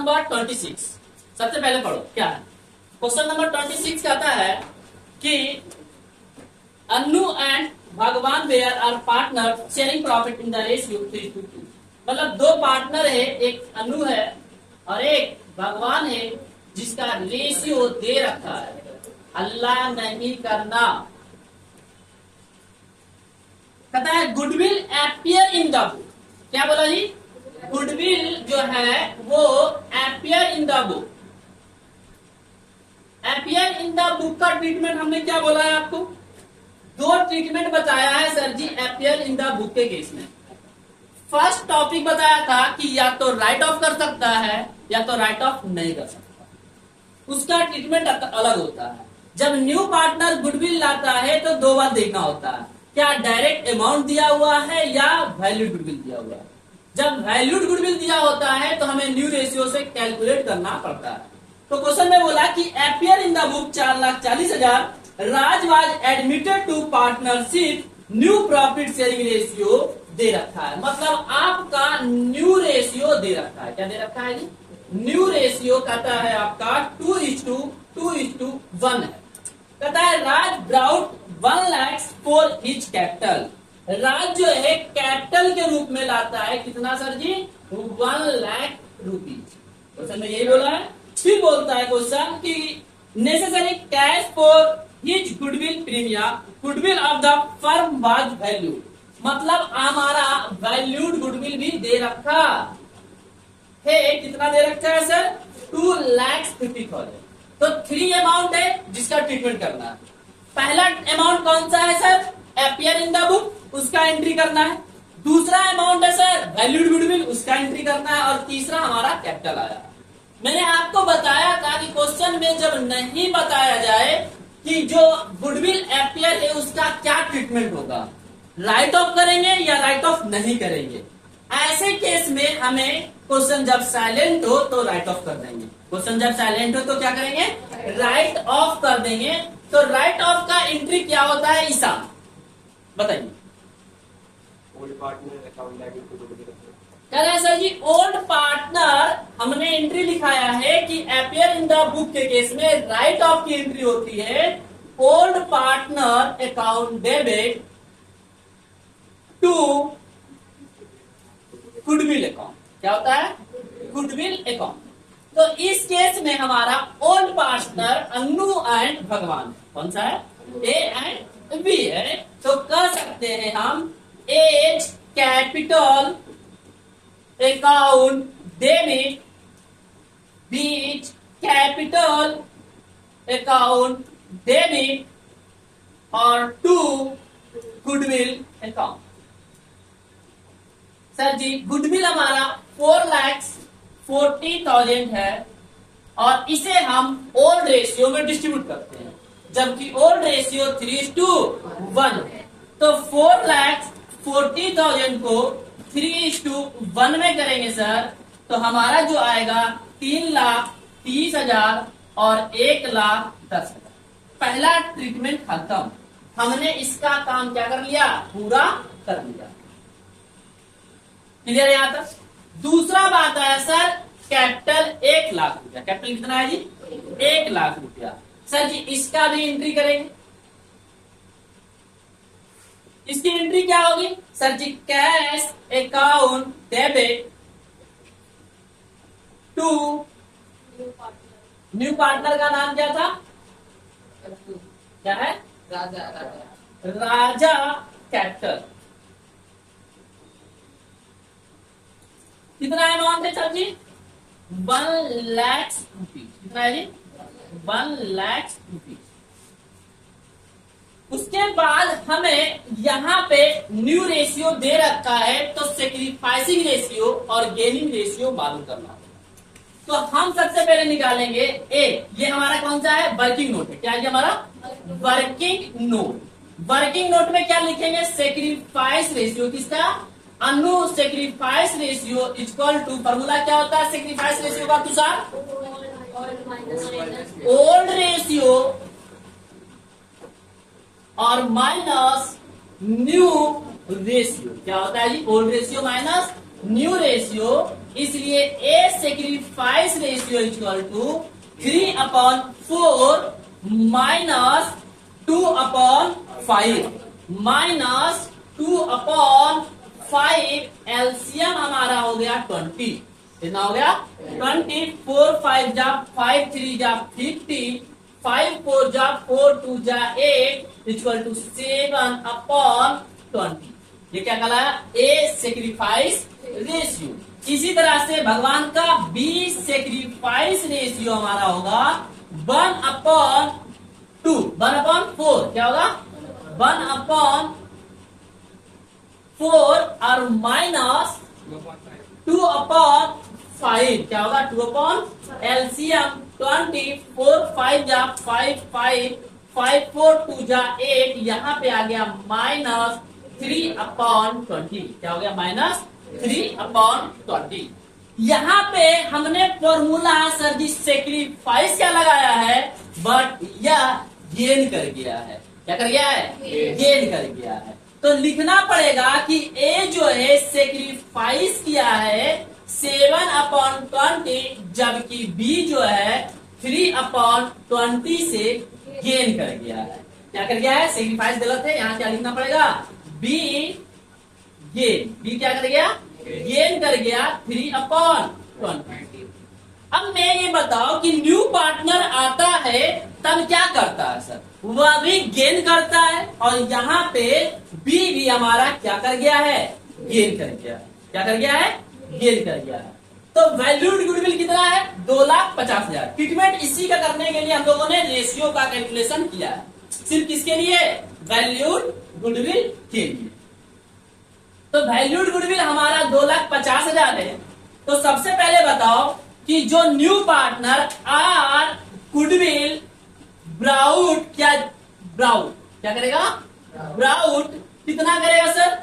Number 26 सबसे पहले पढ़ो क्या है। क्वेश्चन नंबर 26 कहता है कि Annu and Bhagwan were are partner sharing profit in the ratio 3:2। मतलब दो पार्टनर है, एक अनु है और एक भगवान है, जिसका रेशियो दे रखा है। अल्लाह नहीं करना। कहता है goodwill appear in the book. क्या बोला जी? गुडविल जो है वो appear in the book. Appear in the book का ट्रीटमेंट हमने क्या बोला है आपको? दो ट्रीटमेंट बताया है sir ji appear in the book के केस में। फर्स्ट टॉपिक बताया था कि या तो राइट ऑफ कर सकता है या तो राइट ऑफ नहीं कर सकता। उसका ट्रीटमेंट अलग होता है। जब न्यू पार्टनर गुडविल लाता है तो दो बात देखना होता है, क्या डायरेक्ट अमाउंट दिया हुआ है या वैल्यूड गुडविल दिया हुआ है। जब वैल्यूड गुडविल दिया होता है तो हमें न्यू रेशियो से कैलकुलेट करना पड़ता है। तो क्वेश्चन में बोला कि appear in the book 4,40,000 Raj was admitted to partnership, new profit sharing ratio दे रखा है। मतलब आपका न्यू रेशियो दे रखा है। क्या दे रखा है जी? न्यू रेशियो कहता है आपका 2:1 है। कहता है Raj brought 1 lakh for his capital. Raj जो है कैपिटल के रूप में लाता है कितना sir ji? 1 lakh rupees. Question में यही बोला है। फिर बोलता है क्वेश्चन कि necessary cash for his goodwill premium, goodwill of the firm was valued. मतलब हमारा वैल्यूड गुडविल भी दे रखा है। कितना दे रखा है सर? 2,50,000। तो 3 अमाउंट है जिसका ट्रीटमेंट करना है। पहला अमाउंट कौन सा है sir? Appear in the book, उसका एंट्री करना है। दूसरा अमाउंट है सर वैल्यूड गुडविल, उसका एंट्री करना है। और तीसरा हमारा कैपिटल आया। मैंने आपको बताया था कि क्वेश्चन में जब नहीं बताया जाए कि जो गुडविल एपियर है उसका क्या ट्रीटमेंट होगा, राइट ऑफ करेंगे या राइट ऑफ नहीं करेंगे। ऐसे केस में हमें क्वेश्चन जब साइलेंट हो तो राइट ऑफ कर देंगे। क्वेश्चन जब साइलेंट हो तो क्या करेंगे? राइट ऑफ कर देंगे। तो राइट ऑफ का एंट्री क्या होता है ईसा? बताइए। Old partner account debit to goodwill. कह रहे हैं सर जी ओल्ड पार्टनर हमने एंट्री लिखाया है कि एपियर इन द बुक के केस में राइट ऑफ की एंट्री होती है old partner account debit to goodwill account. क्या होता है? Goodwill account. तो इस केस में हमारा ओल्ड पार्टनर अन्नू एंड भगवान कौन सा है? ए एंड बी है। तो कह सकते हैं हम A's capital account debit, B's capital account debit और to goodwill account. Sir ji goodwill हमारा 4,40,000 है और इसे हम ओल्ड रेशियो में डिस्ट्रीब्यूट करते हैं, जबकि ओल्ड रेशियो 3:1 है। तो 4,40,000 को 3:1 में करेंगे सर तो हमारा जो आएगा 3,30,000 और 1,10,000। पहला ट्रीटमेंट खत्म। हमने इसका काम क्या कर लिया? पूरा कर लिया। क्लियर है यहां तक? दूसरा बात आया सर कैपिटल 1 लाख रुपया। कैपिटल कितना है जी? 1 लाख रुपया। सर जी इसका भी एंट्री करेंगे। इसकी एंट्री क्या होगी sir ji? Cash account debit to new partner का नाम क्या था? क्या है? राजा कैपिटल। कितना अमाउंट है सर जी? 1 लाख रुपीज। कितना है जी? 1 लाख रुपीज। उसके बाद हमें यहाँ पे न्यू रेशियो दे रखा है तो सेक्रीफाइसिंग रेशियो और गेनिंग रेशियो मालूम करना होगा। तो हम सबसे पहले निकालेंगे ए। ये हमारा कौन सा है? वर्किंग नोट है। क्या है हमारा? Working note. वर्किंग नोट में क्या लिखेंगे? Sacrifice ratio. किसका? Anu sacrifice ratio equal to, formula क्या होता है सेक्रीफाइस रेशियो का तुषार? ओल्ड रेशियो और माइनस न्यू रेशियो। क्या होता है जी? Old ratio minus new ratio, इसलिए A sacrifice ratio equal to 3/4 माइनस 2/5 माइनस 2/5 एलसीएम हमारा हो गया 20। कितना हो गया 20, 4 5 जा 5 3 जा 50, 5 4 जा 4 2 जा 8 इक्वल टू 7/20। ये क्या कहलाया ए सेक्रीफाइस रेशियो। इसी तरह से भगवान का बी सेक्रीफाइस रेशियो हमारा होगा 1/2, 1/4। क्या होगा 1/4 और माइनस 2/5। क्या होगा 2 एलसीएम 20, 4 5 जा 5 5 5 4 2 जा 8, यहाँ पे आ गया माइनस 3/20। क्या हो गया -3/20। यहाँ पे हमने फॉर्मूला सर जी सेक्रीफाइस क्या लगाया है, बट यह गेन कर गया है। क्या कर गया है गेन कर गया है। तो लिखना पड़ेगा कि ए जो है सेक्रीफाइस किया है 7/20, जबकि बी जो है 3/20 से गेन कर गया है। क्या कर गया है सेक्रीफाइस गलत है, यहाँ क्या लिखना पड़ेगा बी गेन। बी क्या कर गया गेन कर गया 3/20। अब मैं ये बताओ कि न्यू पार्टनर आता है तब क्या करता है सर, वह भी गेन करता है, और यहाँ पे बी भी हमारा क्या कर गया है गेन कर गया है। क्या कर गया है गेन कर गया है। तो वैल्यूड गुडविल कितना है 2,50,000। ट्रीटमेंट इसी का करने के लिए हम लोगों ने रेशियो का कैलकुलेशन किया है, सिर्फ किसके लिए वैल्यूड गुडविल के लिए। तो वैल्यूड गुडविल हमारा 2,50,000 है। तो सबसे पहले बताओ कि जो new partner are goodwill brought क्या करेगा ब्राउट कितना करेगा सर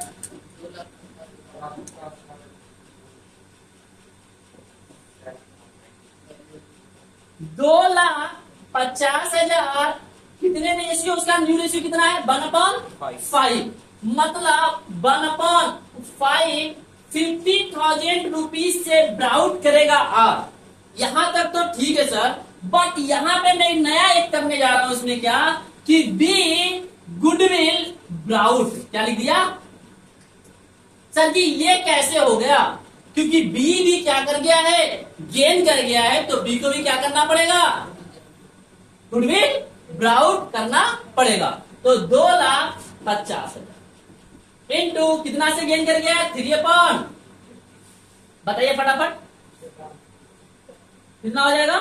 2,50,000। कितने रेशियो उसका न्यू रेशियो कितना है 1/5, मतलब 1/5 50,000 रुपीज से ब्राउट करेगा आर। यहां तक तो ठीक है सर, बट यहां पे मैं नया एक करने जा रहा हूं। उसमें क्या कि बी गुडविल ब्राउट क्या लिख दिया सर जी, ये कैसे हो गया, क्योंकि बी भी क्या कर गया है गेन कर गया है, तो बी को भी क्या करना पड़ेगा गुडविल ब्राउट करना पड़ेगा। तो 2,50,000 इंटू कितना से गेन कर गया 3/, बताइए फटाफट कितना हो जाएगा,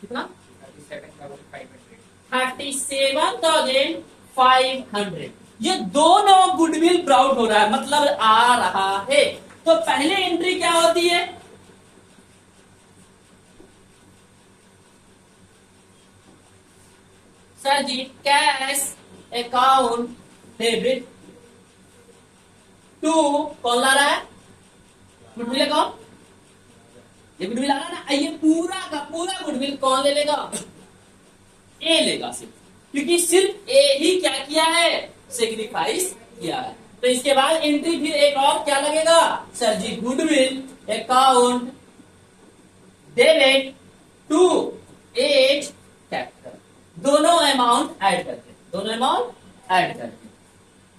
कितना 37,500। ये दोनों गुडविल ब्राउट हो रहा है, मतलब आ रहा है। तो पहले एंट्री क्या होती है sir ji, cash account debit to, कौन ला रहा है गुडविल अकाउंट, ये गुडविल आ रहा है ना, ये पूरा का पूरा गुडविल कौन ले लेगा ए लेगा सिर्फ, क्योंकि सिर्फ ए ही क्या किया है सेक्रीफाइस किया है। तो इसके बाद एंट्री फिर एक और क्या लगेगा sir ji, goodwill account debit to A's capital, दोनों अमाउंट ऐड करके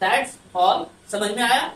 दैट्स ऑल। समझ में आया।